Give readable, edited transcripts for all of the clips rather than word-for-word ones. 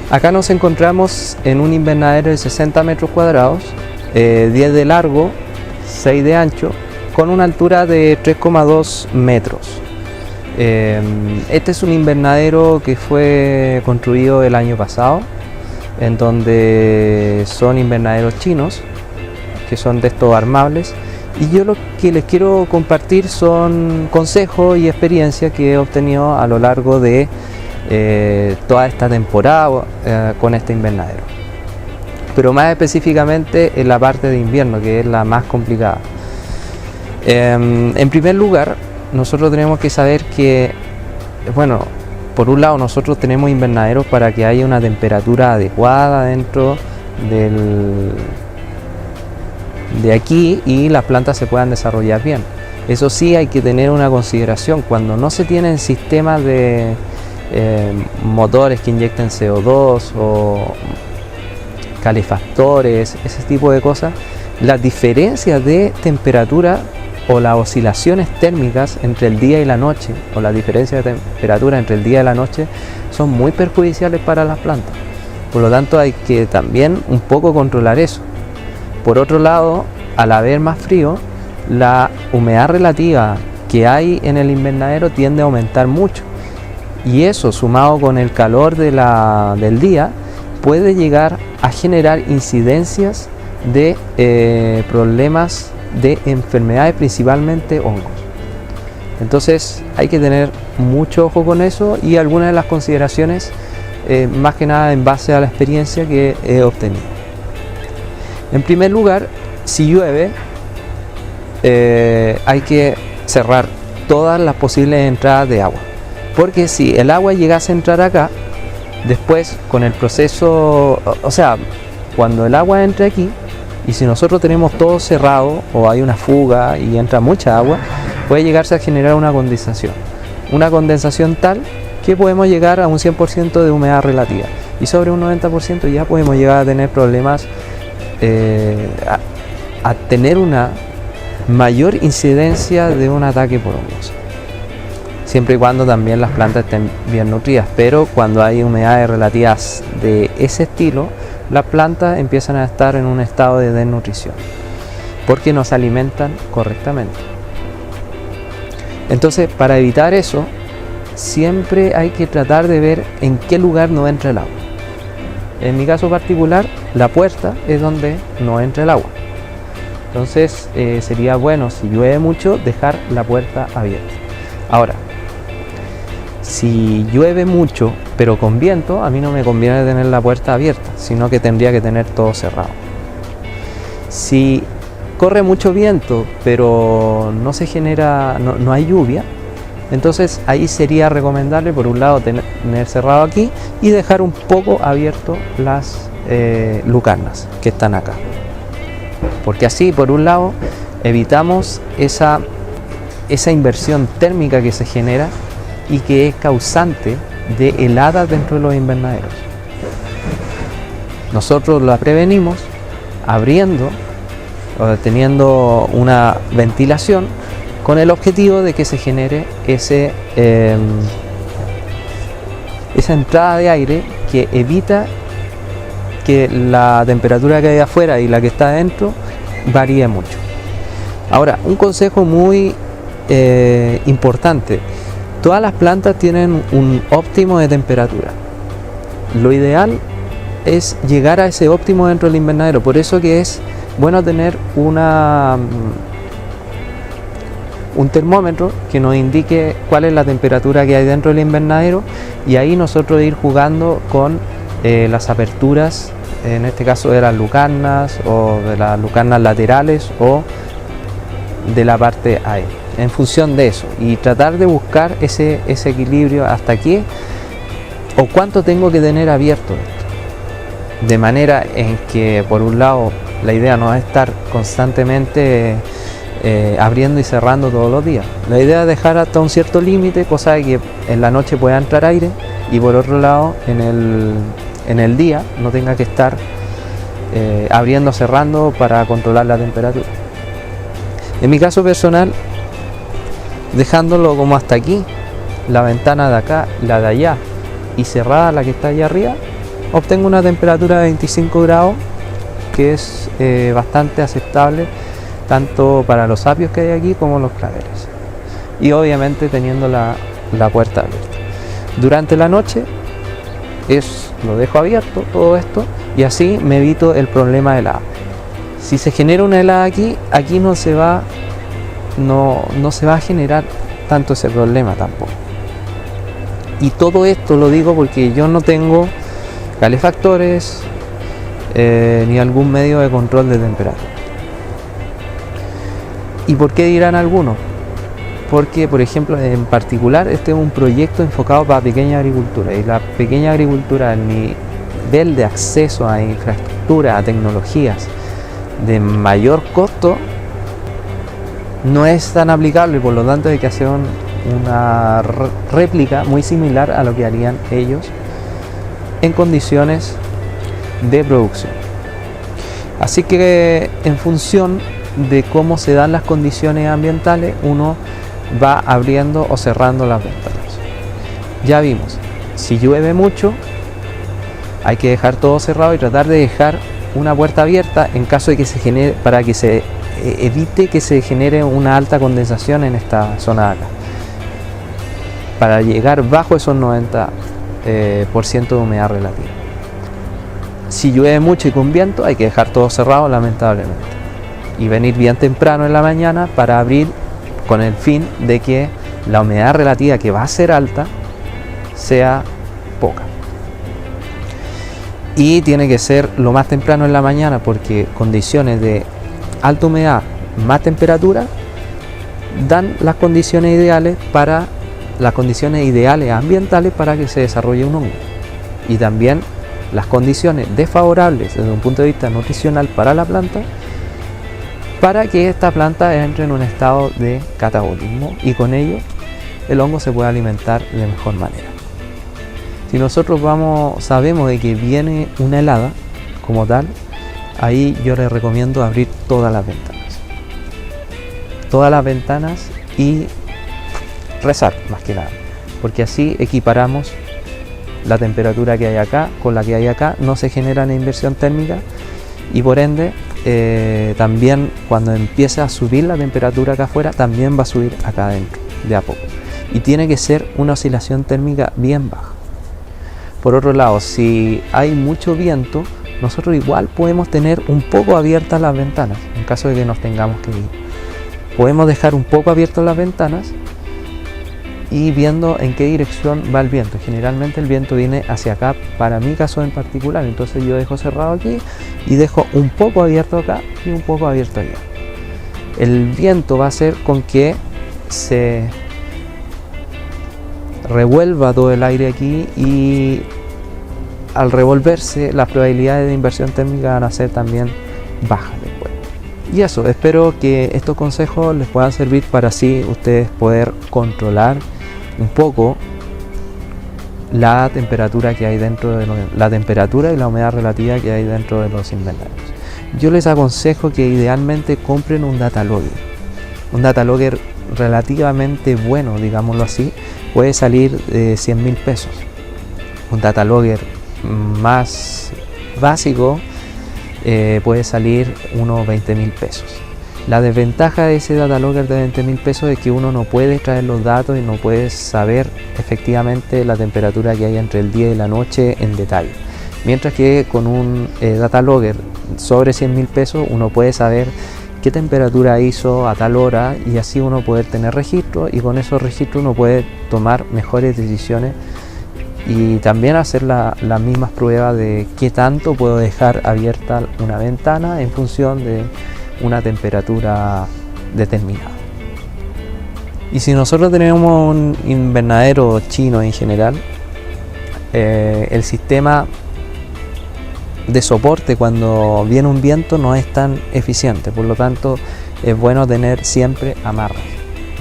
Acá nos encontramos en un invernadero de 60 metros cuadrados, 10 de largo, 6 de ancho, con una altura de 3,2 metros. Este es un invernadero que fue construido el año pasado, en donde son invernaderos chinos, que son de estos armables. Y yo lo que les quiero compartir son consejos y experiencias que he obtenido a lo largo de toda esta temporada con este invernadero, pero más específicamente en la parte de invierno, que es la más complicada. En primer lugar, nosotros tenemos que saber que, bueno, por un lado nosotros tenemos invernaderos para que haya una temperatura adecuada dentro de aquí y las plantas se puedan desarrollar bien. Eso sí, hay que tener una consideración: cuando no se tienen sistemas de motores que inyecten CO2 o calefactores, ese tipo de cosas, las diferencias de temperatura o las oscilaciones térmicas entre el día y la noche, o la diferencia de temperatura entre el día y la noche, son muy perjudiciales para las plantas. Por lo tanto, hay que también un poco controlar eso. Por otro lado, al haber más frío, la humedad relativa que hay en el invernadero tiende a aumentar mucho, y eso, sumado con el calor del día, puede llegar a generar incidencias de problemas de enfermedades, principalmente hongos. Entonces hay que tener mucho ojo con eso, y algunas de las consideraciones, más que nada en base a la experiencia que he obtenido. En primer lugar, si llueve, hay que cerrar todas las posibles entradas de agua, porque si el agua llegase a entrar acá, después con el proceso, o sea, cuando el agua entre aquí, y si nosotros tenemos todo cerrado o hay una fuga y entra mucha agua, puede llegarse a generar una condensación tal que podemos llegar a un 100% de humedad relativa, y sobre un 90% ya podemos llegar a tener problemas, a tener una mayor incidencia de un ataque por hongos, siempre y cuando también las plantas estén bien nutridas. Pero cuando hay humedades relativas de ese estilo, las plantas empiezan a estar en un estado de desnutrición, porque no se alimentan correctamente. Entonces, para evitar eso, siempre hay que tratar de ver en qué lugar no entra el agua. En mi caso particular, la puerta es donde no entra el agua. Entonces sería bueno, si llueve mucho, dejar la puerta abierta. Ahora, si llueve mucho pero con viento, a mí no me conviene tener la puerta abierta, sino que tendría que tener todo cerrado. Si corre mucho viento pero no se genera, no hay lluvia, entonces ahí sería recomendable, por un lado, tener cerrado aquí y dejar un poco abierto las lucarnas que están acá, porque así, por un lado, evitamos esa inversión térmica que se genera y que es causante de heladas dentro de los invernaderos. Nosotros la prevenimos abriendo o teniendo una ventilación con el objetivo de que se genere esa entrada de aire que evita que la temperatura que hay afuera y la que está adentro varíe mucho. Ahora, un consejo muy importante: todas las plantas tienen un óptimo de temperatura. Lo ideal es llegar a ese óptimo dentro del invernadero, por eso que es bueno tener un termómetro que nos indique cuál es la temperatura que hay dentro del invernadero, y ahí nosotros ir jugando con las aperturas, en este caso de las lucarnas o de las lucarnas laterales o de la parte A, en función de eso, y tratar de buscar ese equilibrio hasta aquí, o cuánto tengo que tener abierto esto, de manera en que, por un lado, la idea no es estar constantemente abriendo y cerrando todos los días. La idea es dejar hasta un cierto límite, cosa de que en la noche pueda entrar aire, y por otro lado, en el día no tenga que estar abriendo, cerrando para controlar la temperatura. En mi caso personal, dejándolo como hasta aquí, la ventana de acá, la de allá, y cerrada la que está allá arriba, obtengo una temperatura de 25 grados, que es bastante aceptable tanto para los apios que hay aquí como los claveles, y obviamente teniendo la puerta abierta. Durante la noche lo dejo abierto todo esto, y así me evito el problema de helada. Si se genera una helada aquí no se va a generar tanto ese problema tampoco. Y todo esto lo digo porque yo no tengo calefactores ni algún medio de control de temperatura. ¿Y por qué dirán algunos? Porque, por ejemplo, en particular este es un proyecto enfocado para pequeña agricultura, y la pequeña agricultura, el nivel de acceso a infraestructura, a tecnologías de mayor costo no es tan aplicable, y por lo tanto hay que hacer una réplica muy similar a lo que harían ellos en condiciones de producción. Así que en función de cómo se dan las condiciones ambientales, uno va abriendo o cerrando las ventanas. Ya vimos, si llueve mucho hay que dejar todo cerrado y tratar de dejar una puerta abierta en caso de que se genere, para que se evite que se genere una alta condensación en esta zona de acá, para llegar bajo esos 90% de humedad relativa. Si llueve mucho y con viento hay que dejar todo cerrado, lamentablemente, y venir bien temprano en la mañana para abrir, con el fin de que la humedad relativa, que va a ser alta, sea poca. Y tiene que ser lo más temprano en la mañana, porque condiciones de alta humedad más temperatura dan las condiciones ideales ambientales para que se desarrolle un hongo, y también las condiciones desfavorables desde un punto de vista nutricional para la planta, para que esta planta entre en un estado de catabolismo y con ello el hongo se pueda alimentar de mejor manera. Si nosotros sabemos de que viene una helada como tal, ahí yo les recomiendo abrir todas las ventanas y rezar, más que nada, porque así equiparamos la temperatura que hay acá con la que hay acá, no se genera una inversión térmica, y por ende también cuando empiece a subir la temperatura acá afuera, también va a subir acá adentro de a poco, y tiene que ser una oscilación térmica bien baja. Por otro lado, si hay mucho viento, nosotros igual podemos tener un poco abiertas las ventanas en caso de que nos tengamos que ir. Podemos dejar un poco abiertas las ventanas y viendo en qué dirección va el viento. Generalmente el viento viene hacia acá, para mi caso en particular, entonces yo dejo cerrado aquí y dejo un poco abierto acá y un poco abierto allá. El viento va a hacer con que se revuelva todo el aire aquí, y al revolverse las probabilidades de inversión térmica van a ser también bajas después. Y eso, espero que estos consejos les puedan servir para así ustedes poder controlar un poco la temperatura que hay dentro de la temperatura y la humedad relativa que hay dentro de los invernaderos. Yo les aconsejo que idealmente compren un data logger relativamente bueno, digámoslo así. Puede salir de 100.000 pesos. Un data logger más básico puede salir unos 20.000 pesos. La desventaja de ese data logger de 20.000 pesos es que uno no puede extraer los datos y no puede saber efectivamente la temperatura que hay entre el día y la noche en detalle. Mientras que con un data logger sobre 100.000 pesos uno puede saber qué temperatura hizo a tal hora, y así uno puede tener registros, y con esos registros uno puede tomar mejores decisiones y también hacer las mismas pruebas de qué tanto puedo dejar abierta una ventana en función de una temperatura determinada. Y si nosotros tenemos un invernadero chino en general, el sistema de soporte cuando viene un viento no es tan eficiente, por lo tanto es bueno tener siempre amarras,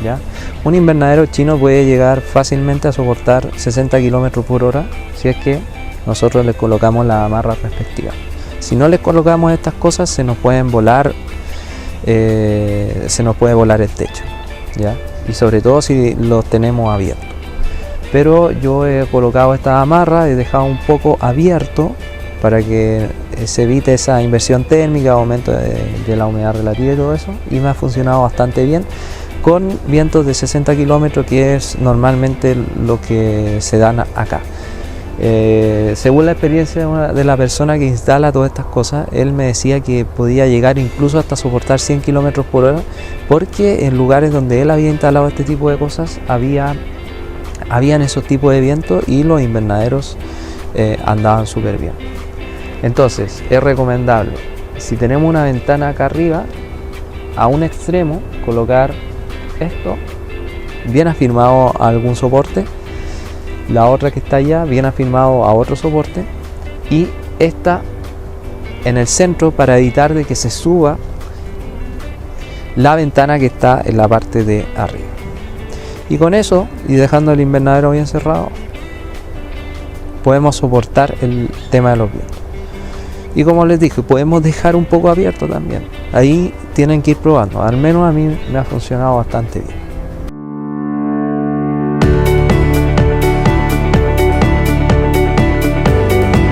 ¿ya? Un invernadero chino puede llegar fácilmente a soportar 60 km por hora si es que nosotros le colocamos la amarra respectiva. Si no les colocamos estas cosas, se nos puede volar el techo, ¿ya? Y sobre todo si los tenemos abiertos. pero yo he colocado esta amarra, he dejado un poco abierto para que se evite esa inversión térmica, aumento de la humedad relativa y todo eso, y me ha funcionado bastante bien con vientos de 60 kilómetros, que es normalmente lo que se dan acá. Según la experiencia de la persona que instala todas estas cosas, él me decía que podía llegar incluso hasta soportar 100 kilómetros por hora, porque en lugares donde él había instalado este tipo de cosas habían esos tipos de vientos y los invernaderos andaban súper bien. Entonces es recomendable, si tenemos una ventana acá arriba, a un extremo colocar esto bien afirmado a algún soporte, la otra que está allá bien afirmado a otro soporte, y esta en el centro para evitar de que se suba la ventana que está en la parte de arriba. Y con eso, y dejando el invernadero bien cerrado, podemos soportar el tema de los vientos. Y como les dije, podemos dejar un poco abierto también. Ahí tienen que ir probando. Al menos a mí me ha funcionado bastante bien.